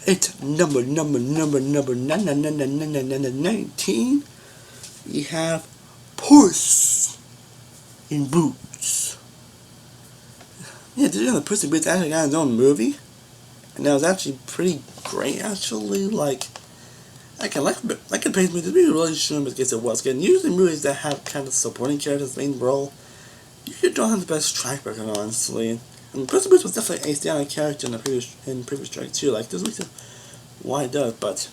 It's number 19. We have Puss in Boots. Yeah, did you know the Puss in Boots actually got his own movie? And that was actually pretty great, actually. Like I can praise me. The movie really shouldn't because it was good. Usually movies that have kind of supporting characters main role, you don't have the best track record, honestly. And Puss in Boots was definitely a standout character in the previous track too. Like there's reason why it does, but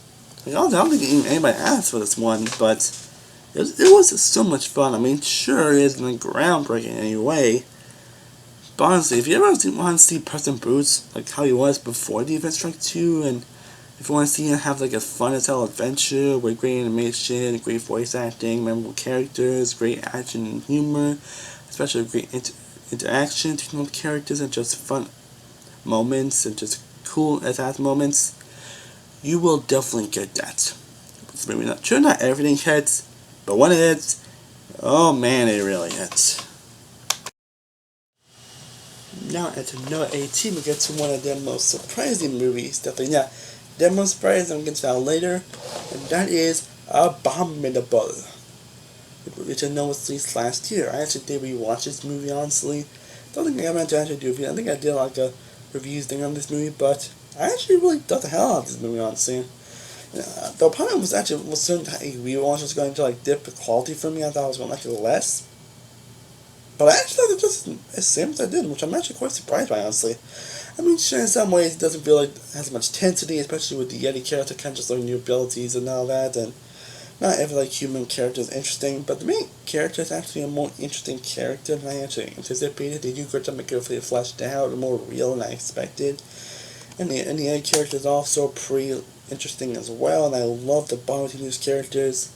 I don't think even anybody asked for this one, but it was so much fun. I mean, sure, it isn't groundbreaking in any way, but honestly, if you ever want to see Puss in Boots like how he was before the Adventure Strike 2, and if you want to see him have like a fun as hell adventure with great animation, great voice acting, memorable characters, great action and humor, especially great interaction between the characters and just fun moments and just cool as moments, you will definitely get that. It's maybe not sure not everything hits, but when it hits, oh man, it really hits. Now at number 18, we get to one of their most surprising movies. Definitely not their most surprising, I'm going to get to that later, and that is Abominable, which I know was released last year. I actually did rewatch this movie, honestly. Don't think I got to actually do a review. I think I did like a reviews thing on this movie, but I actually really thought the hell out of this movie, honestly. The problem was certain a rewatch was going to like dip the quality for me. I thought I was going to like it less. But I actually thought it just as same as I did, which I'm actually quite surprised by, honestly. I mean, sure, in some ways it doesn't feel like it has much intensity, especially with the Yeti character kind of just learning new abilities and all that, and not every like human character is interesting, but the main character is actually a more interesting character than I actually anticipated. They do great to make it really fleshed out and more real than I expected. And the other character is also pretty interesting as well, and I love the bond between these characters.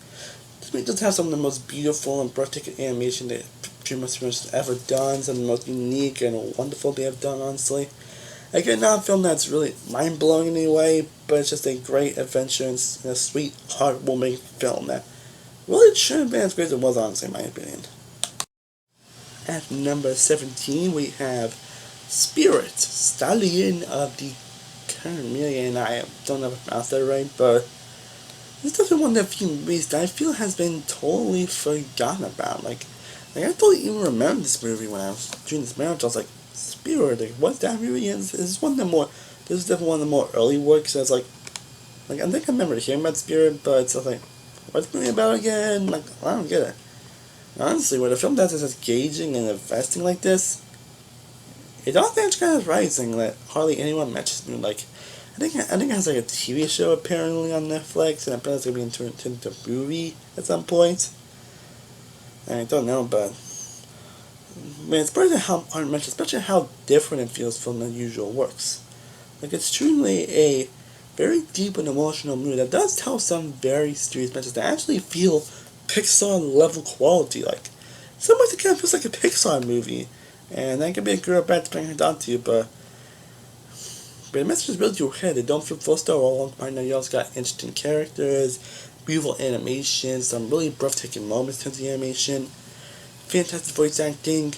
This movie does have some of the most beautiful and breathtaking animation that DreamWorks has ever done, some of the most unique and wonderful they have done, honestly. Again, not a film that's really mind-blowing in any way, but it's just a great adventure and a sweet, heartwarming film that really shouldn't have been as great as it was, honestly, in my opinion. At number 17, we have Spirit, Stallion of the Carmelian. I don't know if I pronounced that right, but this is definitely one of the few movies that I feel has been totally forgotten about. Like I don't even remember this movie when I was doing this marathon. I was like, Spirit, like, what's that movie? This is definitely one of the more early works. So it's like I think I remember hearing about Spirit, but it's like, what's the movie about again? Like, I don't get it. Honestly, when a film does this as engaging and investing like this, it don't think it's kind of surprising that hardly anyone matches me. Like, I think it has like a TV show apparently on Netflix, and apparently it's gonna be turned into a movie at some point. I don't know, but man, it's surprising how especially how different it feels from the usual works. Like, it's truly a very deep and emotional movie that does tell some very serious messages that actually feel Pixar level quality. Like, in some ways it kind of feels like a Pixar movie. And that can be a good or bad depending on how it's done to you, but the message is really to your head. They don't feel forced out along the partner. You also got interesting characters, beautiful animation, some really breathtaking moments in terms of the animation, fantastic voice acting,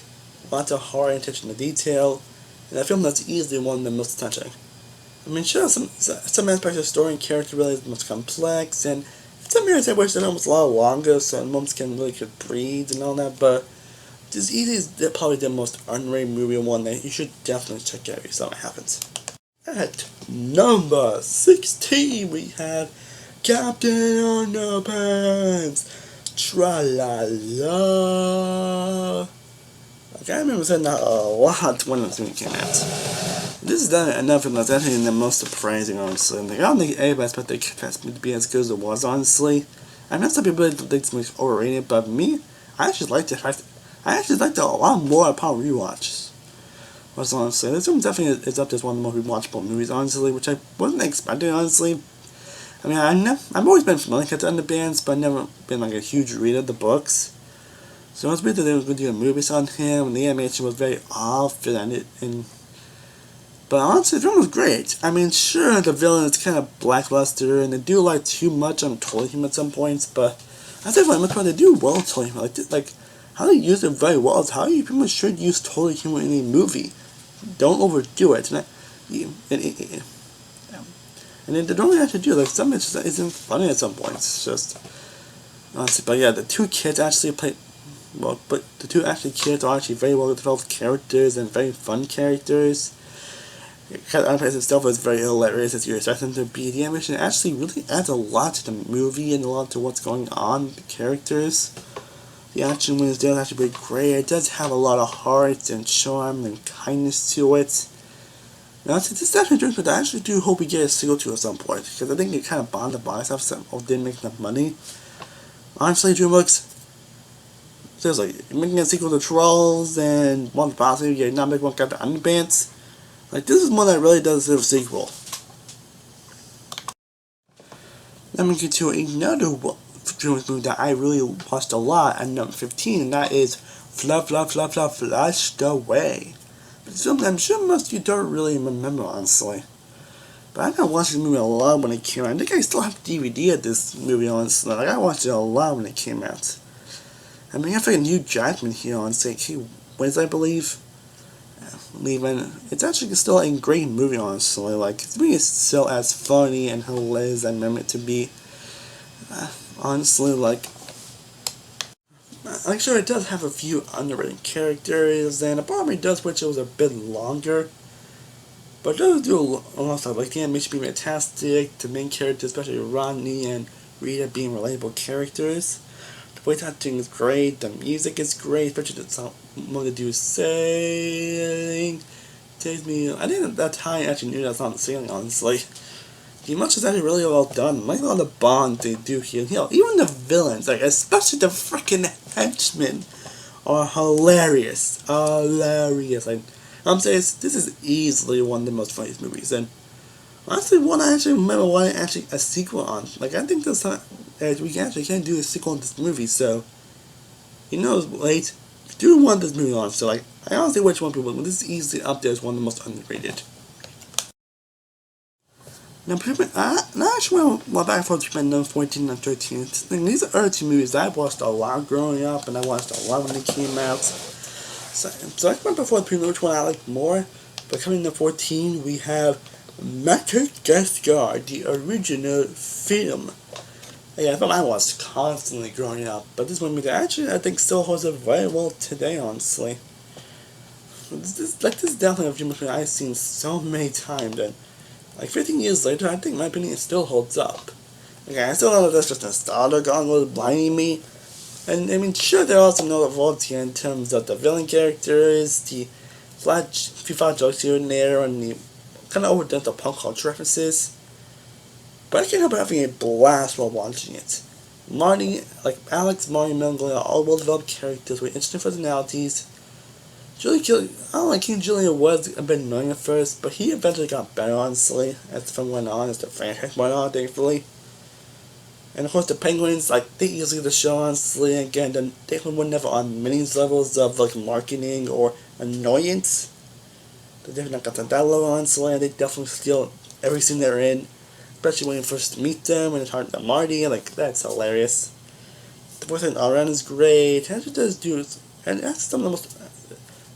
lots of horror and attention to detail, and a film that's easily one of the most touching. I mean, sure, some aspects of the story and character really is the most complex, and in some areas I wish that almost a lot longer so moments can really could breathe and all that, but this easy is probably the most underrated movie and one that you should definitely check out if something happens. At number 16, we have Captain Underpants. Tra-la-la. Okay, I remember saying that a lot when this movie came out. This is another film that's actually the most surprising, honestly. Like, I don't think anybody expected it to be as good as it was, honestly. I know some people think this movie's overrated, but me, I actually liked it. I actually liked it a lot more upon rewatches. What's honestly, this one definitely is up as one of the more rewatchable movies, honestly, which I wasn't expecting, honestly. I mean, I've always been familiar with the Underbands, but I've never been like a huge reader of the books. So it was weird that they were going to do movies on him, and the animation was very off, but honestly, the film was great. I mean, sure, the villain is kind of lackluster, and they do like too much on Totally Human at some points, but I think for the most part, they do well Totally Human. Like, how they use it very well is how you pretty much should use Totally Human in a movie. Don't overdo it. And they don't really actually do, like, some it just isn't funny at some points. It's just, honestly, but yeah, the two kids actually play, well, but the two actually kids are actually very well developed characters and very fun characters. The character itself is very hilarious as you expect them to be. The animation actually really adds a lot to the movie and a lot to what's going on with the characters. The action when it's done is actually pretty great. It does have a lot of heart and charm and kindness to it. Now, this is actually a but I actually do hope we get a sequel to at some point, because I think it kind of bombed the box office or didn't make enough money. Honestly, DreamWorks, seriously, making a sequel to Trolls and one possibly you're not making one got the Underpants. Like, this is one that really does deserve a sequel. Let me get to another DreamWorks movie that I really watched a lot at number 15, and that is Flushed Away. Something I'm sure most of you don't really remember, honestly. But I got watched this movie a lot when it came out. I think I still have DVD of this movie, honestly. Like, I watched it a lot when it came out. I mean, I have like a new judgment here on Wednesday, I believe. Leaving. It's actually still a great movie, honestly. Like, this movie is still as funny and hilarious as I remember it to be. Honestly, like, sure, it does have a few underrated characters, and the problem it does wish it was a bit longer. But it does do a lot of stuff, like the animation being fantastic, the main characters, especially Rodney and Rita, being relatable characters. The voice acting is great, the music is great, especially the song the dude saying. Takes me. I think at that time I actually knew that song singing, honestly. The emotions actually really well done. Like all the bonds they do here. You know, even the villains, like especially the freaking henchmen, are hilarious. Hilarious. Like I'm saying, this is easily one of the most funniest movies. And honestly, one I actually remember wanting actually a sequel on. Like I think this time we actually can't do a sequel on this movie. So you know, it's late. We do want this movie on. So like I honestly wish one people, but this is easily up there as one of the most underrated. Now, I actually went back and forth between number 14 and 13. These are early movies that I watched a lot growing up, and I watched a lot when they came out. So I went before the which one I liked more. But coming to 14, we have Madagascar, the original film. Yeah, I thought I watched constantly growing up, but this movie actually I think still holds up very well today, honestly. This is definitely a movie I've seen so many times, and like 15 years later, I think my opinion still holds up. Okay, I still know that that's just nostalgia gone was blinding me. And I mean, sure, there are some novelty here in terms of the villain characters, the few flat jokes here and there, and the kind of overdone the punk culture references. But I can't help having a blast while watching it. Marty, like Alex, Marty, and Melanie are all well-developed characters with interesting personalities. I don't like King Julian was a bit annoying at first, but he eventually got better, honestly, as the film went on, as the franchise went on, thankfully. And of course, the Penguins, like, they easily the show, honestly, again, they were never on many levels of, like, marketing or annoyance. They definitely not got to that level, honestly, and they definitely steal every scene they're in, especially when you first meet them, when it's hard to Marty, like, that's hilarious. The voice in Aran is great, and it does do, and that's some of the most.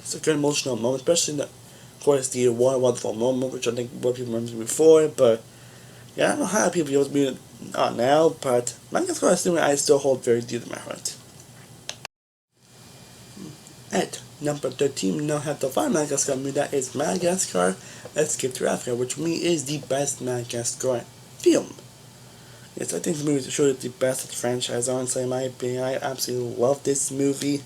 It's a good emotional moment, especially of course the one wonderful moment, which I think what people remember before. But yeah, I don't know how people use it not now, but Madagascar is something I still hold very dear to my heart. At number 13, we now have the final Madagascar movie, that is Madagascar Escape to Africa, which for me is the best Madagascar film. Yes, I think this movie is surely the best of the franchise, honestly, in my opinion. I absolutely love this movie.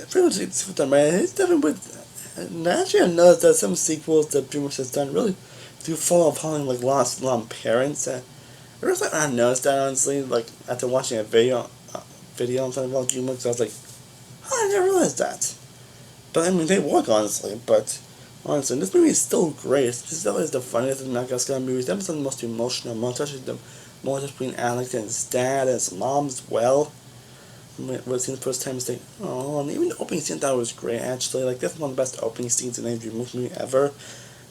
Pretty much it's definitely with. Actually, I noticed that some sequels that DreamWorks has done really do fall upon like lost long parents. I was like, I noticed that honestly, like after watching a video on something about DreamWorks, I was like, oh, I never realized that. But I mean, they work honestly, but honestly, this movie is still great. This definitely is the funniest of the Madagascar movies. Definitely the most emotional moments, especially the moments between Alex and his dad and his mom as well. When I seen the first time, it's like, oh, and even the opening scene I thought was great, actually. Like, that's one of the best opening scenes in any DreamWorks movie ever.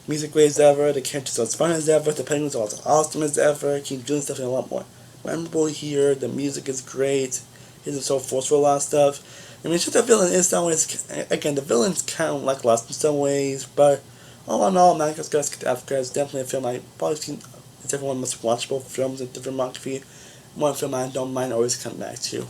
Music great as ever, the characters are as fun as ever, the penguins are as awesome as ever. King Julian's definitely a lot more memorable here, the music is great, he's so forceful, a lot of stuff. I mean, it's just the villain in some ways, again, the villain's kind of lackluster in some ways, but all in all, Madagascar Africa is definitely a film I've probably seen It's definitely one of the most watchable films in the filmography. One film I don't mind always come back to.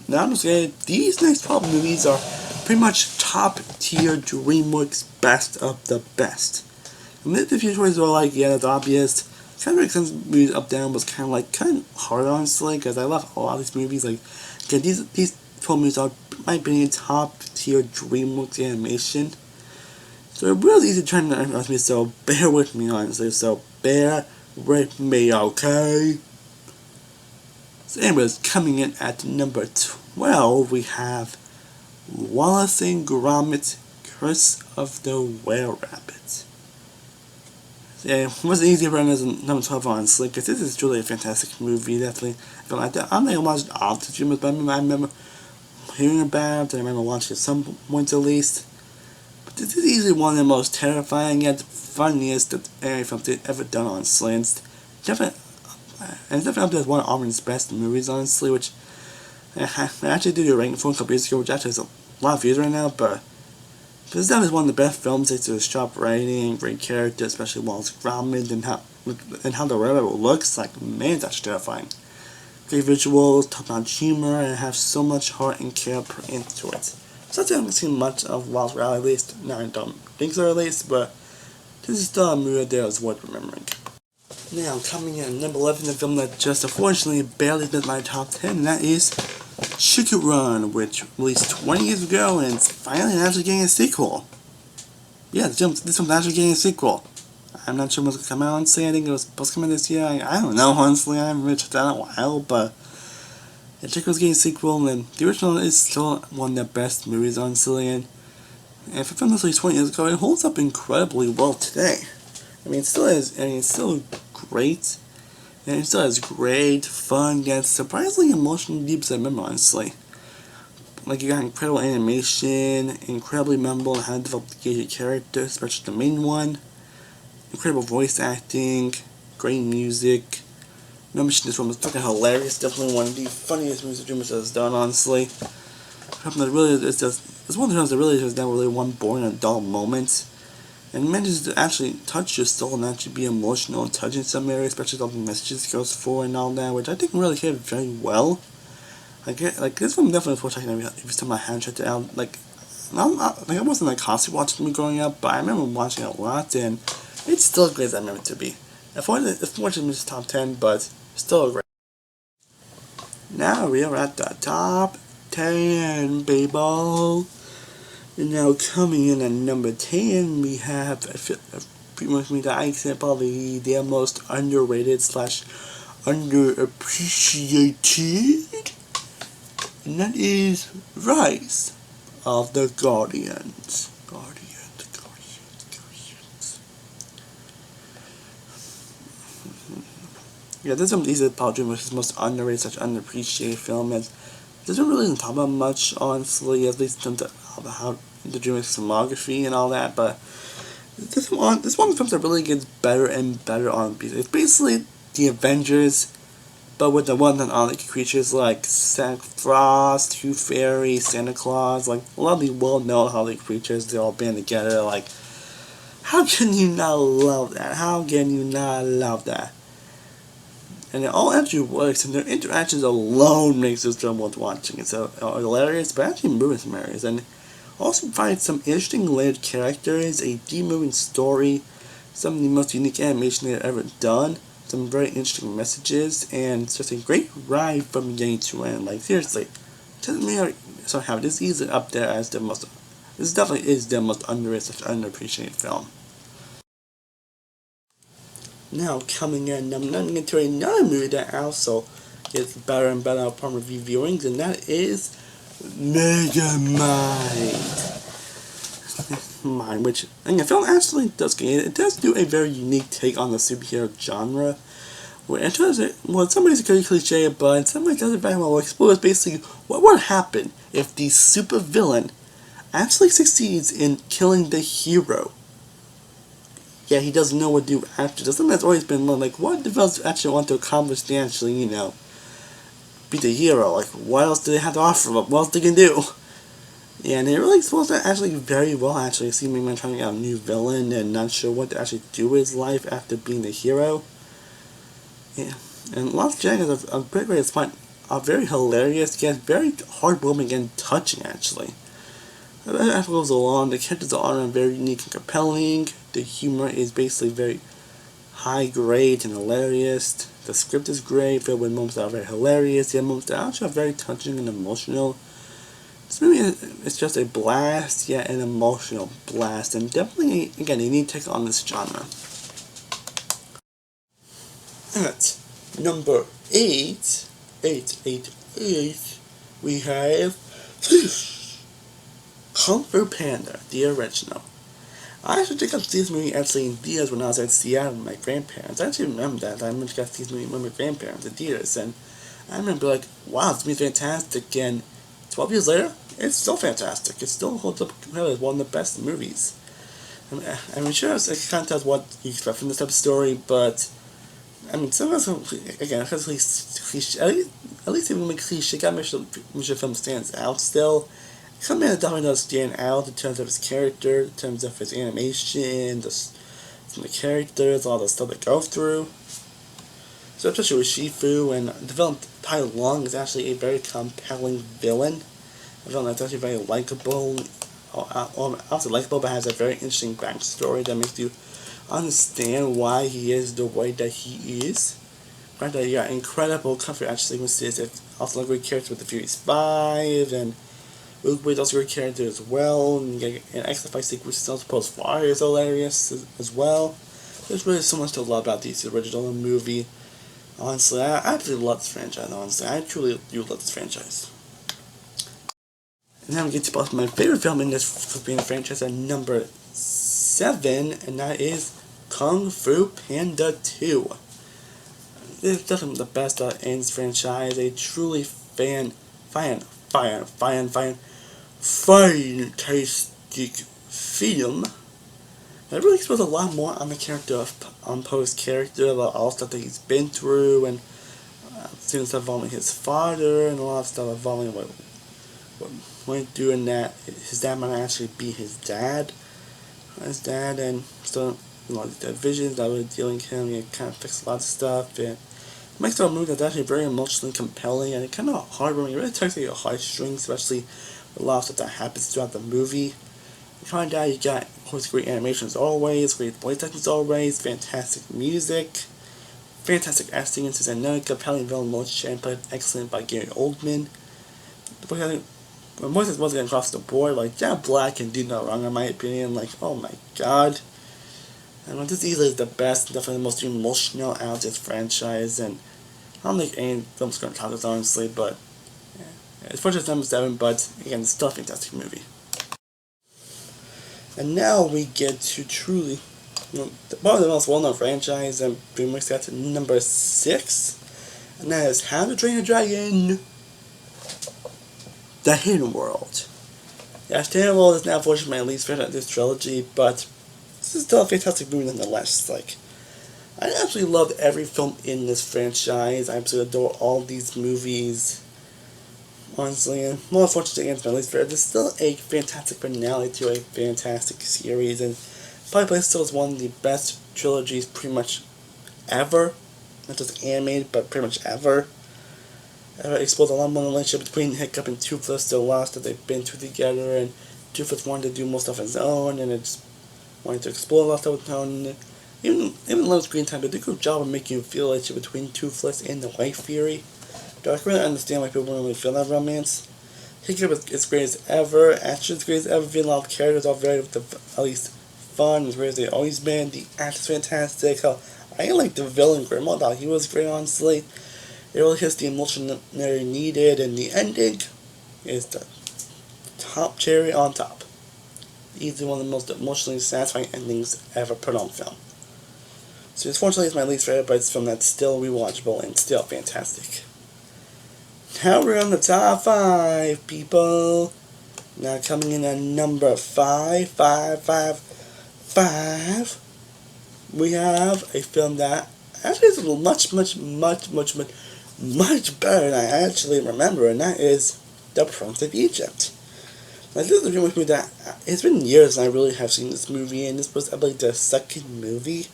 Now I'm just saying, these next 12 movies are pretty much top tier DreamWorks best of the best. And the few choices were like, yeah, that's obvious. Kind of makes sense. Movies Up Down was kind of hard honestly, because I love a lot of these movies. Like, again, these 12 movies are, in my opinion, top tier DreamWorks animation. So it really easy to try to understand me, so bear with me honestly. So bear with me, okay? So anyways, coming in at number 12, we have Wallace and Gromit, Curse of the Were-Rabbit. Yeah, it wasn't easy for us as number 12 honestly, because this is truly a fantastic movie, definitely. I feel like that. I don't think I watched all the dreamers, but I remember hearing about it, I remember watching it at some points at least. But this is easily one of the most terrifying yet funniest that any film they've ever done, honestly. And it's definitely up there as one of Armin's best movies, honestly, which I actually did a ranking for a couple years ago, which actually has a lot of views right now, but this is one of the best films. It's a sharp writing, great character, especially Wallace Gromit, and how the railroad looks. Like, man, that's terrifying. Great visuals, top-notch humor, and have so much heart and care put into it. So I haven't seen much of Wallace Railroad, at least. No, I don't think so, at least, but this is still a movie that is worth remembering. Now, coming in at number 11, the film that just unfortunately barely missed my top 10, and that is Chicken Run, which released 20 years ago, and it's finally actually getting a sequel. Yeah, this film's actually getting a sequel. I'm not sure when it's going to come out, honestly. I think it was supposed to come out this year. I don't know, honestly. I haven't really checked it out in a while, but yeah, Chicken Run's getting a sequel, and the original is still one of the best movies, honestly, and for a film that's released 20 years ago, it holds up incredibly well today. I mean, it still is, it's still great. And it still has great, fun, yet surprisingly emotional deep I remember, honestly. Like, you got incredible animation, incredibly memorable and how to develop the engaging characters, especially the main one. Incredible voice acting, great music. No mention this one was fucking hilarious. Definitely one of the funniest movies DreamWorks has done, honestly. It's one of the films that really has never really one boring adult moment. And manages to actually touch your soul and actually be emotional and touching in some areas, especially all the messages it goes for and all that, which I think really hit very well. Like this film definitely was watching every time I had checked it out. I wasn't constantly watching it growing up, but I remember watching it a lot, and it's still as great as I remember it to be. Unfortunately, it's top 10, but still great. Now we are at the top 10, baby. And now coming in at number 10, we have pretty much that I consider probably the most underrated / underappreciated, and that is Rise of the Guardians. Guardians. Yeah, this one is probably DreamWorks' most underrated / underappreciated film. It doesn't really talk about much, honestly, at least in how the DreamWorks filmography and all that, but this one of the films that really gets better and better on pieces. It's basically the Avengers, but with the one and only creatures like Frost, Tooth Fairy, Santa Claus, like a lot of the well-known holiday creatures. They all band together. Like, how can you not love that? How can you not love that? And it all actually works, and their interactions alone makes this film worth watching. It's hilarious, but actually moving some areas, and also provides some interesting layered characters, a deep moving story, some of the most unique animation they've ever done, some very interesting messages, and it's just a great ride from beginning to end. Like, seriously, somehow this is easily up there as this definitely is the most underrated, underappreciated film. Now coming in, I'm getting to another movie that also gets better and better upon review viewings, and that is Megamind, which and the film actually does do a very unique take on the superhero genre, where it does it. Well, somebody's a very cliche, but somebody does it very well. Explores basically what would happen if the super villain actually succeeds in killing the hero. Yeah, he doesn't know what to do after. Something that's always been like, what do villains actually want to accomplish to actually, be the hero? Like, what else do they have to offer? What else they can do? Yeah, and it really explores that actually very well, actually. See me trying to get a new villain and not sure what to actually do with his life after being the hero. Yeah. And Lost Jack is a great point. Very hilarious, yet very heartwarming and touching, actually. As it goes along, the characters are very unique and compelling. The humor is basically very high grade and hilarious. The script is great, filled with moments that are very hilarious, yet moments that are actually very touching and emotional. This movie is just a blast, yet an emotional blast, and definitely, again, you need to take on this genre. At number 8, 8, we have Kung Fu Panda, the original. I actually think I've seen this movie actually in theaters when I was at Seattle with my grandparents. I actually remember that. I remember I got to see this movie with my grandparents in theaters, and I remember like, wow, this movie's fantastic, and 12 years later, it's still fantastic. It still holds up as one of the best movies. I'm sure it kind of tells what you expect from this type of story, but I mean, some of us, again, because cliche, at least even when cliche, got Mission Film stands out still. Some man definitely does stand out in terms of his character, in terms of his animation, the characters, all the stuff they go through. So especially with Shifu, and the villain Tai Lung is actually a very compelling villain. A villain that's actually very likable, also likable, but has a very interesting backstory that makes you understand why he is the way that he is. Right, that you got incredible comfort action sequences, and also a great character with the Furious 5, and Luke Wade's also a great character as well, and you get an excellent fight sequences, also Post Fire is hilarious as well. There's really so much to love about this original movie. Honestly, I absolutely love this franchise, honestly. I truly do love this franchise. And now we get to both my favorite film in this being franchise at number 7, and that is Kung Fu Panda 2. This is definitely the best in this franchise. A truly fantastic film. It really explores a lot more on the character of Poe's character, about all stuff that he's been through, and things involving his father, and a lot of stuff involving what went through, and that his dad might actually be his dad, and so the visions that were dealing with him, it kind of fixed a lot of stuff, and it makes it a movie that's actually very emotionally compelling, and it kind of heartwarming. It really tugs at your heartstrings, especially with a lot of stuff that happens throughout the movie. Behind that, you got, of course, great animation as always, great voice acting as always, fantastic music, fantastic acting, and another compelling villain, Most Chan, played excellent by Gary Oldman. When voices wasn't getting across the board, like, Jack Black can do no wrong in my opinion, like, oh my god. And this easily is the best, definitely the most emotional out of this franchise, and I don't think any film's going to top this, honestly, but yeah. It's fortunate number 7, but again, it's still a fantastic movie. And now we get to truly, one of the most well-known franchise, and DreamWorks got to number 6, and that is How to Train Your Dragon: The Hidden World. Yes, The Hidden World is now unfortunately my least favorite of this trilogy, but this is still a fantastic movie nonetheless. Like, I absolutely loved every film in this franchise. I absolutely adore all these movies. Honestly, and more unfortunately against my least favorite, there's still a fantastic finale to a fantastic series, and probably still is one of the best trilogies pretty much ever. Not just animated, but pretty much ever. It explores a lot more relationship between Hiccup and Toothless, the lost that they've been through together, and Toothless wanted to do more stuff on his own, and it's wanted to explore a lot of stuff with his own. Even Love's Green Time, they did a good job of making you feel like between Toothless and the White Fury. I can really understand why people don't really feel that romance. Hiccup is great as ever. Action is great as ever. A lot of characters are very, at least, fun, as great as they've always been. The action's fantastic. Hell, I like the villain Grandma. Thought he was great, honestly. It really hits the emotion that they needed, and the ending is the top cherry on top. Easily one of the most emotionally satisfying endings ever put on film. So, unfortunately, it's my least favorite, but it's a film that's still rewatchable and still fantastic. Now we're on the top 5, people. Now coming in at number 5, we have a film that actually is much better than I actually remember, and that is The Prince of Egypt. Like, this is a DreamWorks movie that it's been years and I really have seen this movie, and this was I believe the second movie.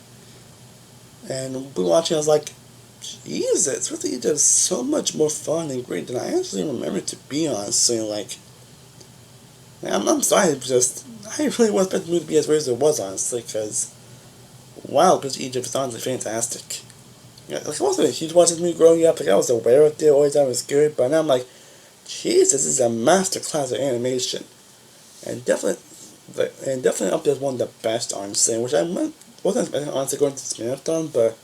And we watching, I was like, Jesus, really does so much more fun and great than I actually remember it to be. Honestly, like, man, I'm sorry, I really wasn't expecting the movie to be as weird as it was, honestly, because wow, because Egypt is honestly fantastic. Yeah, like, I wasn't a huge watch this movie growing up. Like, I was aware of it, always thought it was good, but now I'm like, Jesus, this is a masterclass of animation, and definitely up there as one of the best, honestly. Which wasn't expecting, honestly, going to this marathon, but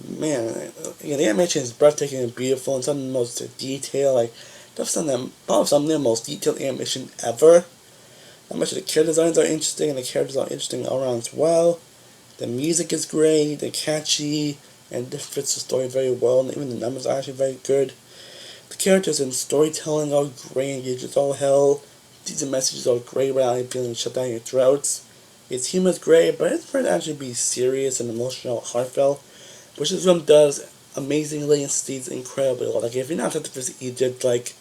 man, yeah, the animation is breathtaking and beautiful, and some of the most detail, like, probably some of the most detailed animation ever. How much of the character designs are interesting, and the characters are interesting all around as well. The music is great, they're catchy, and it fits the story very well, and even the numbers are actually very good. The characters and storytelling are great, engaging as all hell. These messages are great without you feeling shut down your throats. Its humor is great, but it's meant to actually be serious and emotional, heartfelt, which this film does amazingly and succeeds incredibly well. Like, if you're not affected for Egypt, like,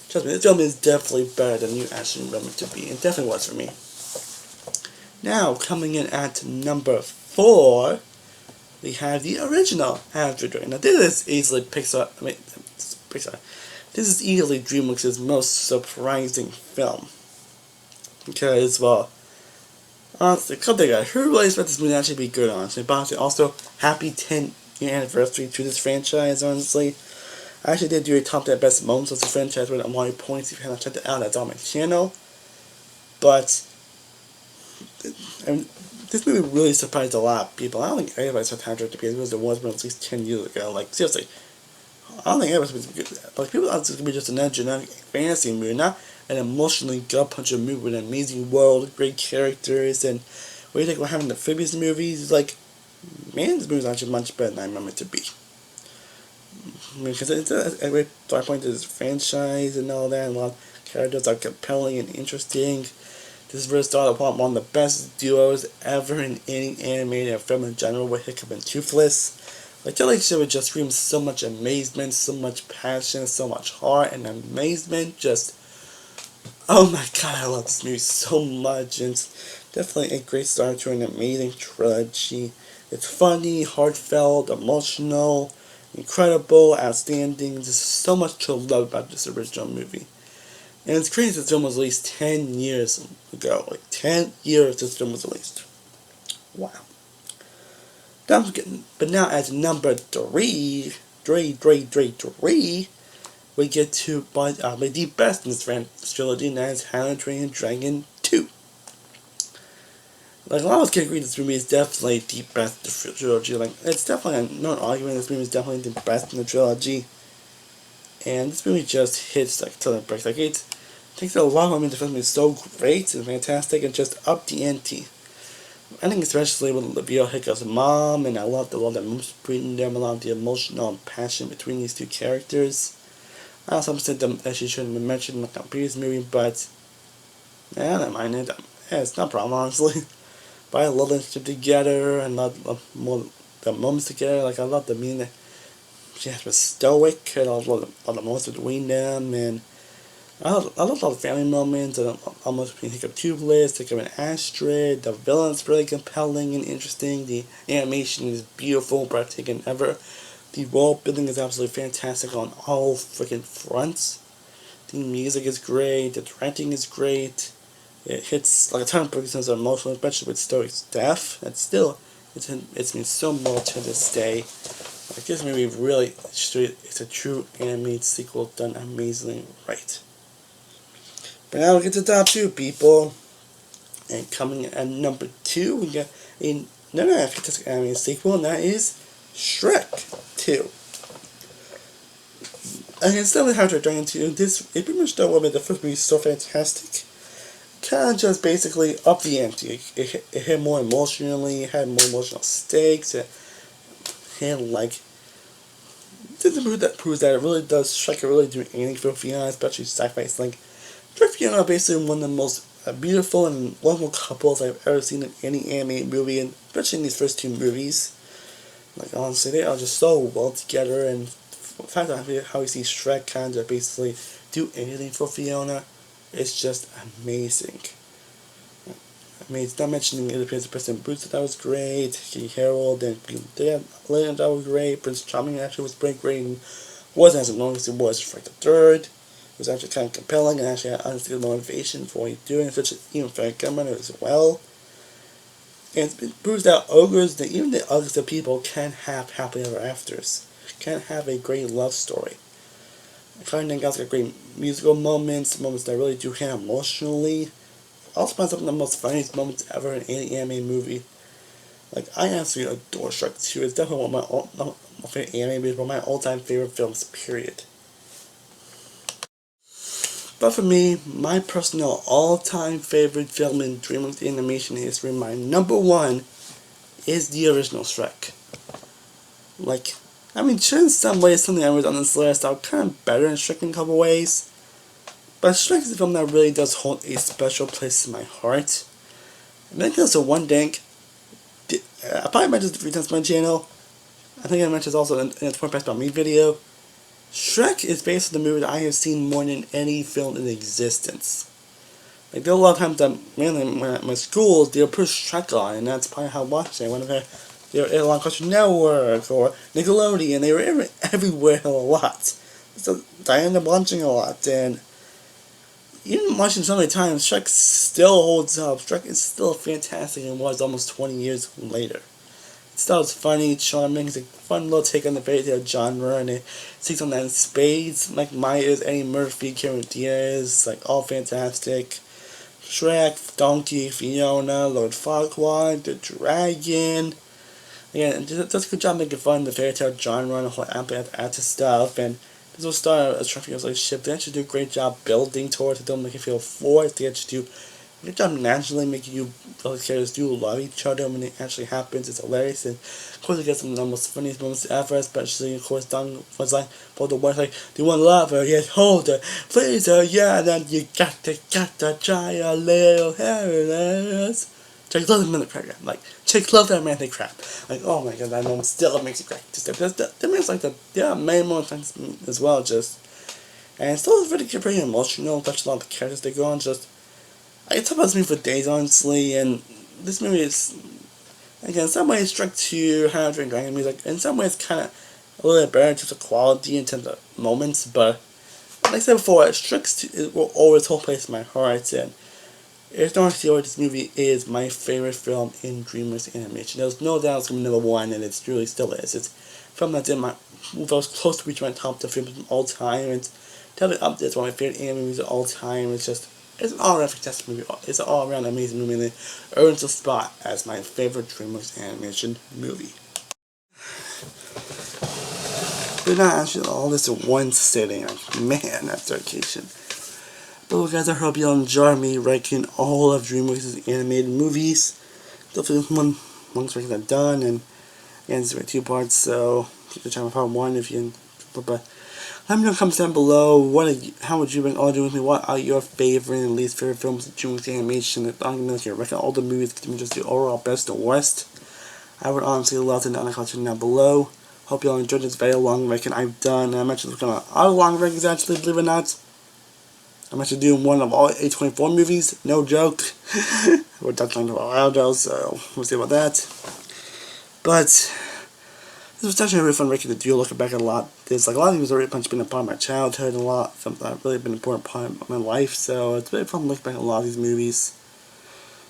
trust me, this film is definitely better than you actually remember it to be. It definitely was for me. Now, coming in at number 4, we have the original Android Dragon. Now, this is easily Pixar. This is easily DreamWorks' most surprising film. Because, well, honestly, come together. Who really expected this movie to actually be good, honestly? But also, happy 10th-year anniversary to this franchise, honestly. I actually did do a top 10 best moments of the franchise with my points. If you haven't checked it out, that's on my channel. But, I mean, this movie really surprised a lot of people. I don't think anybody saw Android because it was the one at least 10 years ago. Like, seriously. I don't think it was good. Like, people thought this was going to be just an generic fantasy movie, not an emotionally gut-puncher movie with an amazing world, great characters, and what do you think we're having the previous movies? It's like, man, this movie's actually much better than I remember it to be. Because it's a great start point to this franchise and all that, and a lot of characters are compelling and interesting. This really started upon one of the best duos ever in any animated film in general with Hiccup and Toothless. Like, their relationship would just scream so much amazement, so much passion, so much heart and amazement. Just, oh my god, I love this movie so much. And it's definitely a great start to an amazing trilogy. It's funny, heartfelt, emotional, incredible, outstanding. There's so much to love about this original movie. And it's crazy this film was released 10 years ago. Like, 10 years this film was released. Wow. But now at number 3, we get to the best in this trilogy, and that is How to Train Your Dragon 2. Like, a lot of us can agree this movie is definitely the best in the trilogy. Like, it's definitely no argument this movie is definitely the best in the trilogy. And this movie just hits like till it breaks. Like, it takes a lot of moments. The film is so great and fantastic and just up the ante. I think especially with Olivia Hickok's mom, and I love the love that moves between them, a lot of the emotional and passion between these two characters. I also said that she shouldn't have mentioned in the previous movie, but yeah, I don't mind it. Yeah, it's no problem, honestly. But I love them together, and love more the moments together. Like, I love the meaning that she has been stoic, and I love the moments between them, and I love all the family moments, and almost between Hiccup Toothless, Hiccup and Astrid. The villain's really compelling and interesting. The animation is beautiful, breathtaking ever. The world building is absolutely fantastic on all freaking fronts. The music is great, the directing is great. It hits like a ton of person's emotional, especially with Story's death. And still, it's been so more to this day. Like, this movie really, it's a true animated sequel done amazingly right. But now we get to the top 2, people. And coming in at number 2, we got another fantastic animated sequel, and that is Shrek 2. And instead of How to Dragon 2, it pretty much done what made the first movie so fantastic. Kind of just basically up the ante. It hit more emotionally, it had more emotional stakes, it had like, this is a movie that proves that it really does, Shrek can really do anything for Fiona, especially sci-fi. It's like, Shrek and Fiona are basically one of the most beautiful and wonderful couples I've ever seen in any animated movie, and especially in these first 2 movies. Like, honestly, they are just so well together, and the fact that how we see Shrek kind of basically do anything for Fiona, It's just amazing. I mean, it's not mentioning it appears President Bruce, that was great. King Harold and Leonard, that was great. Prince Charming actually was great. And wasn't as long as it was for the third. It was actually kind of compelling and actually had honestly motivation for what he's doing, such as even Frank Gummer as well. And it proves that ogres, that even the ugliest of people, can have happily ever afters, can have a great love story. Cardinal Gals got great musical moments that really do hit emotionally. Also find some of the most funniest moments ever in any anime movie. Like, I absolutely adore Shrek 2. It's definitely one of my favorite anime movies, one of my all-time favorite films, period. But for me, my personal all-time favorite film in DreamWorks Animation history, my number one, is the original Shrek. Like, I mean, sure, in some ways, something I was on this list are kind of better than Shrek in a couple ways. But Shrek is a film that really does hold a special place in my heart. And I think that's the one thing. I probably mentioned this 3 times on my channel. I think I mentioned also in the 20 Facts About Me video. Shrek is based on the movie that I have seen more than any film in existence. Like, there are a lot of times that, mainly when at my school, they'll put Shrek on, and that's probably how I watched it. Whenever they were on Cartoon Network or Nickelodeon, they were everywhere a lot. So I ended up watching a lot, and even watching so many times, Shrek still holds up. Shrek is still fantastic and was almost 20 years later. It still is funny, charming, it's a fun little take on the fairy tale genre, and it takes on that in spades. Mike Myers, Eddie Murphy, Cameron Diaz, like, all fantastic. Shrek, Donkey, Fiona, Lord Farquaad, the Dragon. Again, does a good job making fun of the fairy tale genre and the whole add to stuff, and this will start a Shrek relationship. They actually do a great job building towards it, don't make you feel forced. They actually do a good job naturally making you, the characters do love each other when it actually happens. It's hilarious, and of course, it gets some of the most funniest moments ever, especially, of course, Don was like, for the one, like, do you want to love her? Yes, hold her, please her, yeah, then you got to try a little happiness. Chicks love the minute crap. Like, chicks love that romantic crap. Like, oh my god, that moment still makes you crack. Just that means like the main moments as well. Just, and it's still pretty emotional. Touch a lot of the characters they go on. Just, I can talk about this movie for days, honestly. And this movie is, again, in some ways, Shrek 2, How to Train Dragon music. In some ways, kind of a little bit better in terms of quality, in terms of moments. But like I said before, Shrek 2 will always hold place in my heart. And it's not sure this movie is my favorite film in DreamWorks Animation. There's no doubt it's going to be number one, and it really still is. It's a film that's in my, that was close to reaching my top 10 films of all time. It's definitely up there. It's one of my favorite anime movies of all time. It's just, it's an all-around fantastic movie. It's an all-around amazing movie, and it earns a spot as my favorite DreamWorks Animation movie. But not actually all this in one sitting. Like, man, that's dedication. But look, guys, I hope you all enjoy me ranking all of DreamWorks' animated movies. Definitely once ranking are done, and again, this is 2 parts, so keep the channel part 1 if you. But let me know in the comments down below. How would you rank all DreamWorks movies? What are your favorite and least favorite films of DreamWorks Animation? I'm gonna rank all the movies. Give me just the overall best and worst. I would honestly love to know in the comments down below. Hope you all enjoyed this very long ranking I've done. I'm actually looking at other long rankings, actually, believe it or not. I'm actually doing one of all A24 movies, no joke. We're touching on a while though, so we'll see about that. But this was actually a really fun ranking to do, looking back at a lot. There's like a lot of these already been a part of my childhood, and a lot of something that really been an important part of my life, so it's really fun looking back at a lot of these movies.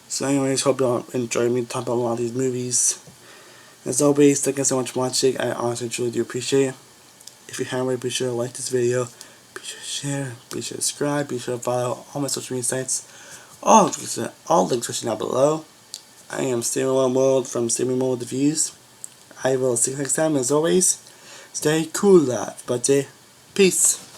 So anyways, hope you all enjoy me talking about a lot of these movies. As always, thank you so much for watching. I honestly truly do appreciate it. If you haven't already, be sure to like this video. Be sure to share, be sure to subscribe, be sure to follow all my social media sites. All links are down below. I am Steven One World from Steven World Reviews. I will see you next time, as always. Stay cool, love, but peace.